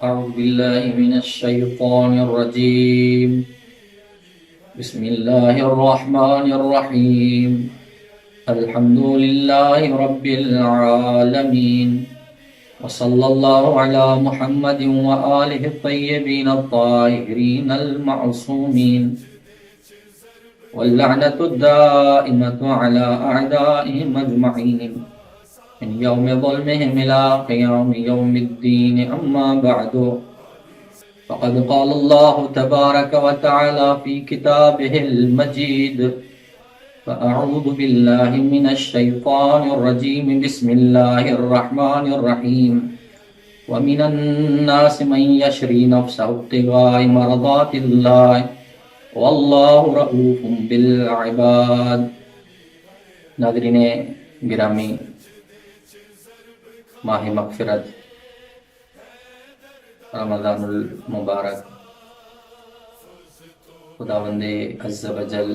أعوذ بالله من الشيطان الرجيم. بسم الله الرحمن الرحيم. الحمد لله رب العالمين، وصلى الله على محمد وآله الطيبين الطاهرين المعصومين، واللعنة الدائمة على أعدائهم أجمعين من يوم ظلمهم إلى قيام يوم الدين. أما بعد، فقد قال الله تبارك وتعالى في كتابه المجيد: فأعوذ بالله من الشيطان الرجيم. بسم الله الرحمن الرحيم. ومن الناس من يشري نفسه ابتغاء مرضات الله والله رؤوف بالعباد. ناظرین گرامی، ماہ مغفرت رمضان المبارک، خداوند عز و جل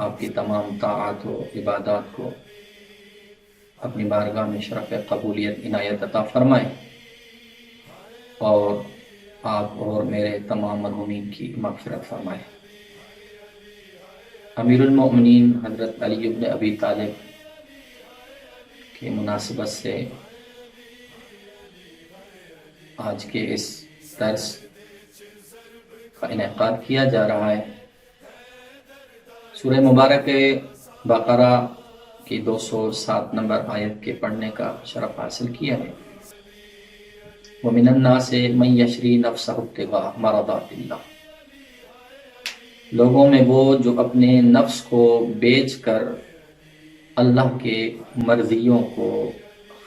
آپ کی تمام طاعات و عبادات کو اپنی بارگاہ میں شرف قبولیت عنایت عطا فرمائے، اور آپ اور میرے تمام مرحومین کی مغفرت فرمائے۔ امیر المؤمنین حضرت علی بن ابی طالب کی مناسبت سے آج کے اس درس کا انعقاد کیا جا رہا ہے۔ سورہ مبارک بقرہ کی 207 نمبر آیت کے پڑھنے کا شرف حاصل کیا ہے۔ وَمِنَ النَّاسِ مَن يَشْرِي نَفْسَهُ ابْتِغَاءَ مَرْضَاتِ اللَّهِ، لوگوں میں وہ جو اپنے نفس کو بیچ کر اللہ کے مرضیوں کو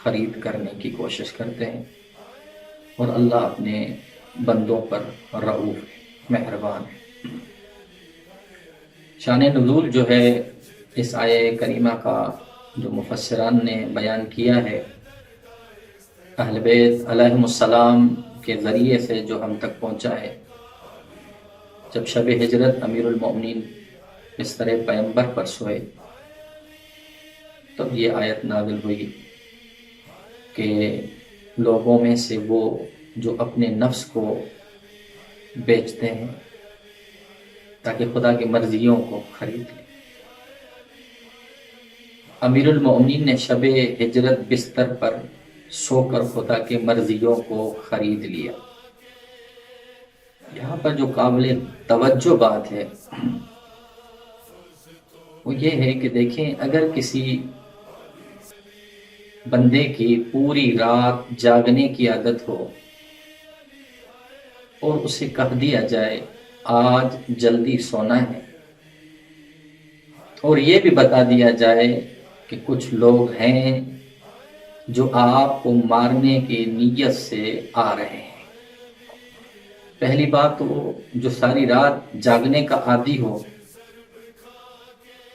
خرید کرنے کی کوشش کرتے ہیں، اور اللہ اپنے بندوں پر رؤوف مہربان ہے۔ شان نزول جو ہے اس آیہ کریمہ کا، جو مفسران نے بیان کیا ہے، اہل بیت علیہم السلام کے ذریعے سے جو ہم تک پہنچا ہے، جب شب ہجرت امیر المؤمنین بستر پیمبر پر سوئے، تب یہ آیت نازل ہوئی کہ لوگوں میں سے وہ جو اپنے نفس کو بیچتے ہیں تاکہ خدا کی مرضیوں کو خرید لیں۔ امیر المؤمنین نے شب ہجرت بستر پر سو کر خدا کی مرضیوں کو خرید لیا۔ یہاں پر جو قابل توجہ بات ہے وہ یہ ہے کہ دیکھیں، اگر کسی بندے کی پوری رات جاگنے کی عادت ہو اور اسے کہہ دیا جائے آج جلدی سونا ہے، اور یہ بھی بتا دیا جائے کہ کچھ لوگ ہیں جو آپ کو مارنے کی نیت سے آ رہے ہیں، پہلی بات تو جو ساری رات جاگنے کا عادی ہو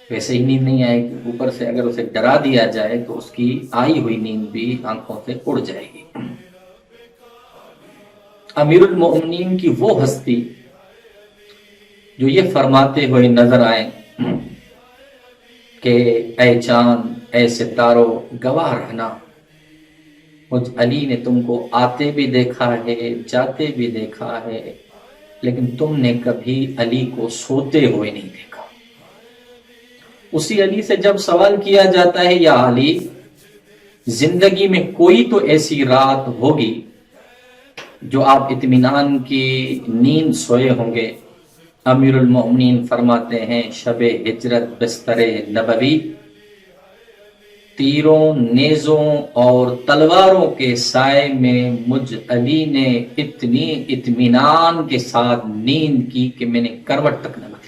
ویسے ہی نیند نہیں آئے گی، اوپر سے اگر اسے ڈرا دیا جائے تو اس کی آئی ہوئی نیند بھی آنکھوں سے اڑ جائے گی۔ امیر المؤمنین کی وہ ہستی جو یہ فرماتے ہوئے نظر آئے کہ اے چاند، اے ستاروں، گواہ رہنا، مجھ علی نے تم کو آتے بھی دیکھا ہے، جاتے بھی دیکھا ہے، لیکن تم نے کبھی علی کو سوتے ہوئے نہیں دیکھا۔ اسی علی سے جب سوال کیا جاتا ہے یا علی، زندگی میں کوئی تو ایسی رات ہوگی جو آپ اطمینان کی نیند سوئے ہوں گے، امیر المؤمنین فرماتے ہیں شب ہجرت بستر نبوی، تیروں، نیزوں اور تلواروں کے سائے میں مجھ علی نے اتنی اطمینان کے ساتھ نیند کی کہ میں نے کروٹ تک نہ بدلی۔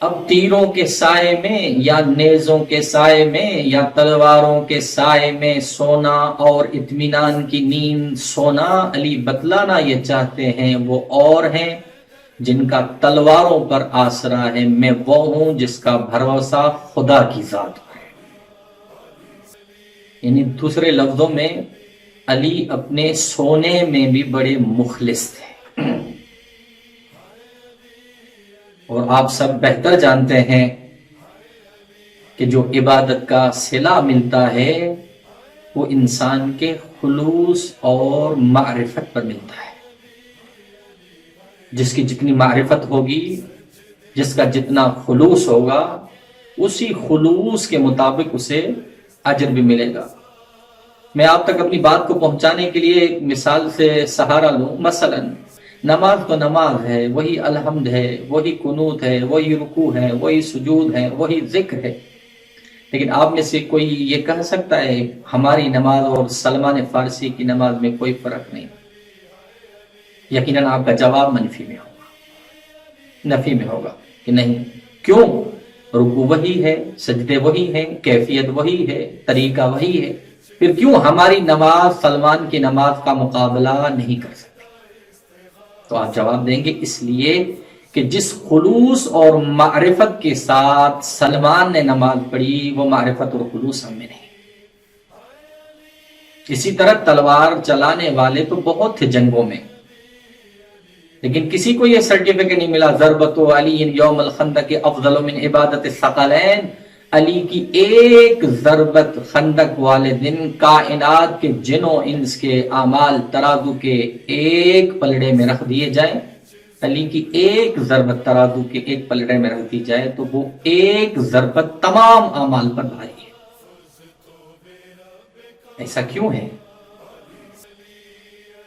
اب تیروں کے سائے میں یا نیزوں کے سائے میں یا تلواروں کے سائے میں سونا اور اطمینان کی نیند سونا، علی بتلانا یہ چاہتے ہیں وہ اور ہیں جن کا تلواروں پر آسرا ہے، میں وہ ہوں جس کا بھروسہ خدا کی ذات پر ہے۔ یعنی دوسرے لفظوں میں علی اپنے سونے میں بھی بڑے مخلص تھے، اور آپ سب بہتر جانتے ہیں کہ جو عبادت کا صلہ ملتا ہے وہ انسان کے خلوص اور معرفت پر ملتا ہے. جس کی جتنی معرفت ہوگی، جس کا جتنا خلوص ہوگا، اسی خلوص کے مطابق اسے اجر بھی ملے گا. میں آپ تک اپنی بات کو پہنچانے کے لیے ایک مثال سے سہارا لوں. مثلا نماز تو نماز ہے، وہی الحمد ہے، وہی قنوت ہے، وہی رکوع ہے، وہی سجود ہے، وہی ذکر ہے. لیکن آپ میں سے کوئی یہ کہہ سکتا ہے ہماری نماز اور سلمان فارسی کی نماز میں کوئی فرق نہیں؟ یقیناً آپ کا جواب منفی میں ہوگا، نفی میں ہوگا کہ نہیں. کیوں؟ رکوع وہی ہے، سجدے وہی ہیں، کیفیت وہی ہے، طریقہ وہی ہے. پھر کیوں ہماری نماز سلمان کی نماز کا مقابلہ نہیں کر سکتی؟ تو آپ جواب دیں گے اس لیے کہ جس خلوص اور معرفت کے ساتھ سلمان نے نماز پڑھی، وہ معرفت اور خلوص ہم میں نہیں. اسی طرح تلوار چلانے والے تو بہت تھے جنگوں میں، لیکن کسی کو یہ سرٹیفکیٹ نہیں ملا ضربت علی یوم الخندق افضل من عبادت الثقلین. علی کی ایک ضربت خندق والے دن کائنات کے جنوں انس کے اعمال ترازو کے ایک پلڑے میں رکھ دیے جائیں. علی کی ایک ضربت ترازو کے ایک پلڑے میں رکھ دی جائے تو وہ ایک ضربت تمام اعمال پر بھاری ہے. ایسا کیوں ہے؟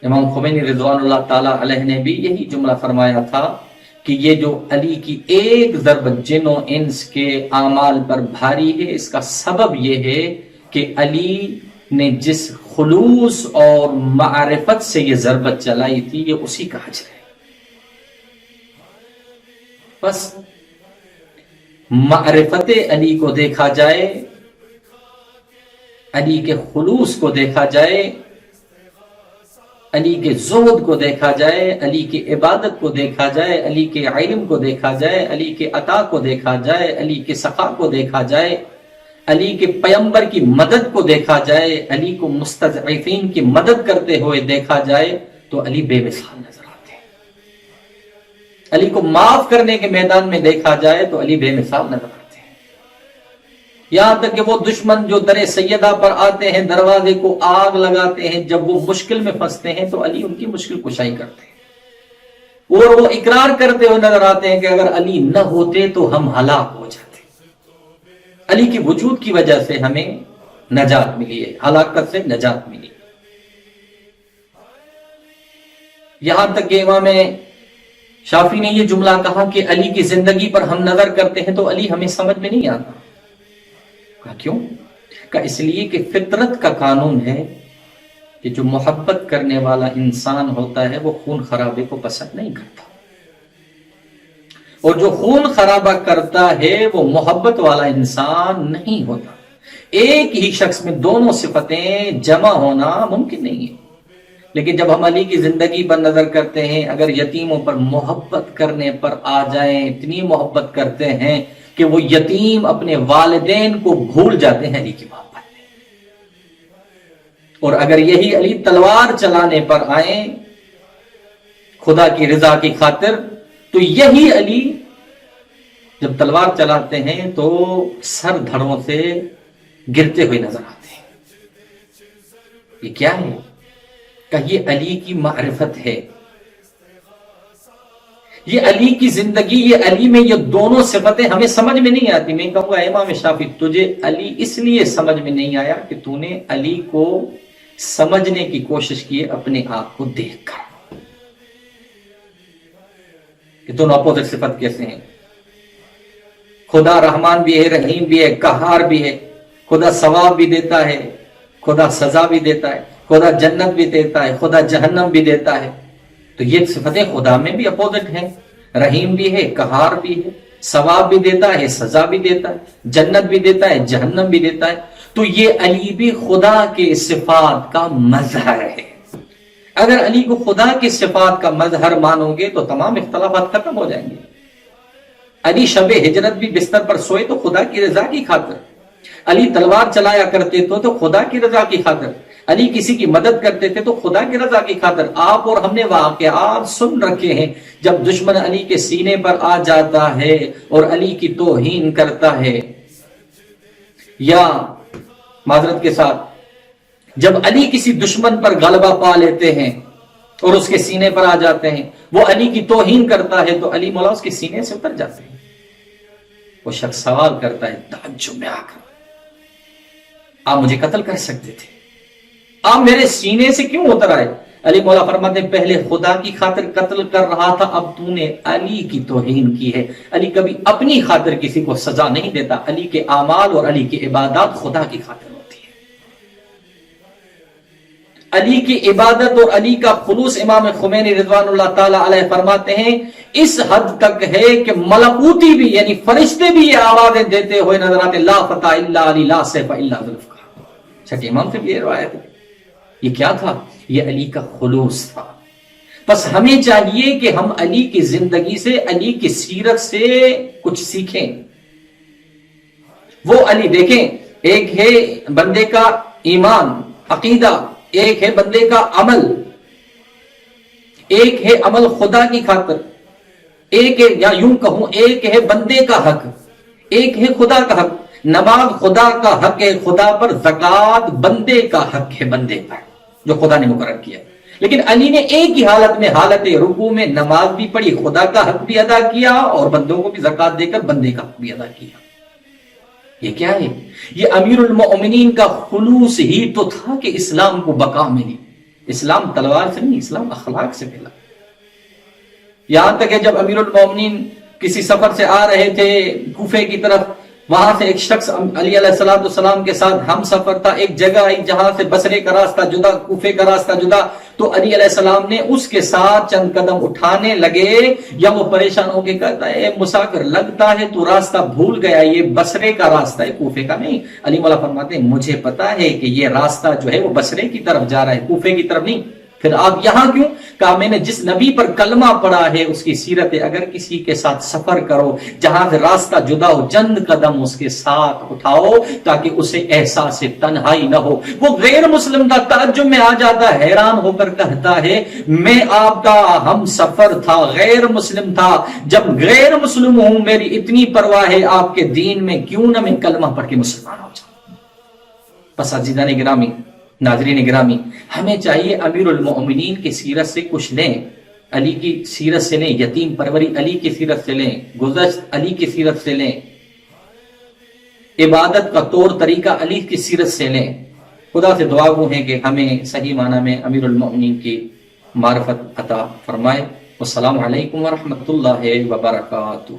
امام خمینی رضوان اللہ تعالی علیہ نے بھی یہی جملہ فرمایا تھا کہ یہ جو علی کی ایک ضربت جن و انس کے اعمال پر بھاری ہے، اس کا سبب یہ ہے کہ علی نے جس خلوص اور معرفت سے یہ ضربت چلائی تھی، یہ اسی کا اجر ہے. بس معرفت علی کو دیکھا جائے، علی کے خلوص کو دیکھا جائے، علی کے زہد کو دیکھا جائے، علی کی عبادت کو دیکھا جائے، علی کے علم کو دیکھا جائے، علی کے عطا کو دیکھا جائے، علی کے سخا کو دیکھا جائے، علی کے پیغمبر کی مدد کو دیکھا جائے، علی کو مستضعفین کی مدد کرتے ہوئے دیکھا جائے تو علی بے مثال نظر آتے ہیں. علی کو معاف کرنے کے میدان میں دیکھا جائے تو علی بے مثال نظر آتے ہیں. یہاں تک کہ وہ دشمن جو در سیدہ پر آتے ہیں، دروازے کو آگ لگاتے ہیں، جب وہ مشکل میں پھنستے ہیں تو علی ان کی مشکل کشائی کرتے ہیں. اور وہ اقرار کرتے ہوئے نظر آتے ہیں کہ اگر علی نہ ہوتے تو ہم ہلاک ہو جاتے. علی کی وجود کی وجہ سے ہمیں نجات ملی ہے، ہلاکت سے نجات ملی. یہاں تک کہ امام شافعی نے یہ جملہ کہا کہ علی کی زندگی پر ہم نظر کرتے ہیں تو علی ہمیں سمجھ میں نہیں آتا. کیوں؟ کہ اس لیے کہ فطرت کا قانون ہے کہ جو محبت کرنے والا انسان ہوتا ہے وہ خون خرابے کو پسند نہیں کرتا، اور جو خون خرابہ کرتا ہے وہ محبت والا انسان نہیں ہوتا. ایک ہی شخص میں دونوں صفتیں جمع ہونا ممکن نہیں ہے. لیکن جب ہم علی کی زندگی پر نظر کرتے ہیں، اگر یتیموں پر محبت کرنے پر آ جائیں، اتنی محبت کرتے ہیں کہ وہ یتیم اپنے والدین کو بھول جاتے ہیں علی کی محبت میں. اور اگر یہی علی تلوار چلانے پر آئیں خدا کی رضا کی خاطر، تو یہی علی جب تلوار چلاتے ہیں تو سر دھڑوں سے گرتے ہوئے نظر آتے ہیں. یہ کیا ہے؟ کہ یہ علی کی معرفت ہے، یہ علی کی زندگی، یہ علی میں یہ دونوں صفتیں ہمیں سمجھ میں نہیں آتی. میں کہوں گا امام شافعی تجھے علی اس لیے سمجھ میں نہیں آیا کہ تو نے علی کو سمجھنے کی کوشش کی اپنے آپ کو دیکھ کر کہ دونوں اپوزٹ صفت کیسے ہیں. خدا رحمان بھی ہے، رحیم بھی ہے، قہار بھی ہے. خدا ثواب بھی دیتا ہے، خدا سزا بھی دیتا ہے. خدا جنت بھی دیتا ہے، خدا جہنم بھی دیتا ہے. تو یہ صفتیں خدا میں بھی اپوزٹ ہیں. رحیم بھی ہے، قہار بھی ہے، ثواب بھی دیتا ہے، سزا بھی دیتا ہے، جنت بھی دیتا ہے، جہنم بھی دیتا ہے. تو یہ علی بھی خدا کے صفات کا مظہر ہے. اگر علی کو خدا کی صفات کا مظہر مانو گے تو تمام اختلافات ختم ہو جائیں گے. علی شب ہجرت بھی بستر پر سوئے تو خدا کی رضا کی خاطر. علی تلوار چلایا کرتے تو خدا کی رضا کی خاطر. علی کسی کی مدد کرتے تھے تو خدا کی رضا کی خاطر. آپ اور ہم نے واقعات سن رکھے ہیں جب دشمن علی کے سینے پر آ جاتا ہے اور علی کی توہین کرتا ہے، یا معذرت کے ساتھ جب علی کسی دشمن پر غلبہ پا لیتے ہیں اور اس کے سینے پر آ جاتے ہیں، وہ علی کی توہین کرتا ہے تو علی مولا اس کے سینے سے اتر جاتے ہیں۔ وہ شخص سوال کرتا ہے تعجب میں آ کر، آپ مجھے قتل کر سکتے تھے، آپ میرے سینے سے کیوں اتر آئے؟ علی مولا فرماتے ہیں پہلے خدا کی خاطر قتل کر رہا تھا، اب تو نے علی کی توہین کی ہے۔ علی کبھی اپنی خاطر کسی کو سزا نہیں دیتا، علی کے اعمال اور علی کی عبادات خدا کی خاطر ہوتی ہے۔ علی کی عبادت اور علی کا خلوص امام خمینی رضوان اللہ تعالی علیہ فرماتے ہیں اس حد تک ہے کہ ملکوتی بھی یعنی فرشتے بھی یہ آوازیں دیتے ہوئے نظر آتے، لا فتح الا علی لا سیف الا ذوالفقار۔ چھٹے امام سے بھی یہ روایت ہے۔ یہ کیا تھا؟ یہ علی کا خلوص تھا۔ بس ہمیں چاہیے کہ ہم علی کی زندگی سے، علی کی سیرت سے کچھ سیکھیں۔ وہ علی دیکھیں، ایک ہے بندے کا ایمان عقیدہ، ایک ہے بندے کا عمل، ایک ہے عمل خدا کی خاطر، ایک ہے یا یوں کہوں ایک ہے بندے کا حق، ایک ہے خدا کا حق۔ نماز خدا کا حق ہے خدا پر، زکوٰۃ بندے کا حق ہے بندے پر جو خدا نے مقرر کیا۔ لیکن علی نے ایک ہی حالت میں، حالت رکوع میں نماز بھی پڑھی، خدا کا حق بھی ادا کیا اور بندوں کو بھی زکوٰۃ دے کر بندے کا حق بھی ادا کیا۔ یہ کیا ہے؟ یہ امیر المؤمنین کا خلوص ہی تو تھا کہ اسلام کو بقا ملی۔ اسلام تلوار سے نہیں، اسلام اخلاق سے ملا۔ یہاں تک کہ جب امیر المؤمنین کسی سفر سے آ رہے تھے کوفے کی طرف، وہاں سے ایک شخص علی علیہ السلام کے ساتھ ہم سفر تھا، ایک جگہ آئی جہاں سے بصرے کا راستہ جدا، کوفے کا راستہ جدا، تو علی علیہ السلام نے اس کے ساتھ چند قدم اٹھانے لگے، یا وہ پریشان ہو کے کہتا ہے مسافر لگتا ہے تو راستہ بھول گیا، یہ بصرے کا راستہ ہے کوفے کا نہیں۔ علی مولا فرماتے ہیں مجھے پتا ہے کہ یہ راستہ جو ہے وہ بصرے کی طرف جا رہا ہے، کوفے کی طرف نہیں، پھر آپ یہاں کیوں؟ کہا میں نے جس نبی پر کلمہ پڑھا ہے اس کی سیرت ہے، اگر کسی کے ساتھ سفر کرو جہاں سے راستہ جدا ہو، چند قدم اس کے ساتھ اٹھاؤ تاکہ اسے احساس تنہائی نہ ہو۔ وہ غیر مسلم تھا، تعجب میں آ جاتا، حیران ہو کر کہتا ہے میں آپ کا ہم سفر تھا، غیر مسلم تھا، جب غیر مسلم ہوں میری اتنی پرواہ ہے آپ کے دین میں، کیوں نہ میں کلمہ پڑھ کے مسلمان ہو جاؤں۔ بس عزیزان گرامی، ناظرین گرامی، ہمیں چاہیے امیر المؤمنین کی سیرت سے کچھ لیں، علی کی سیرت سے لیں، یتیم پروری علی کی سیرت سے لیں، گزشت علی کی سیرت سے لیں، عبادت کا طور طریقہ علی کی سیرت سے لیں۔ خدا سے دعا وہ ہے کہ ہمیں صحیح معنی میں امیر المؤمنین کی معرفت عطا فرمائے۔ والسلام علیکم ورحمۃ اللہ وبرکاتہ۔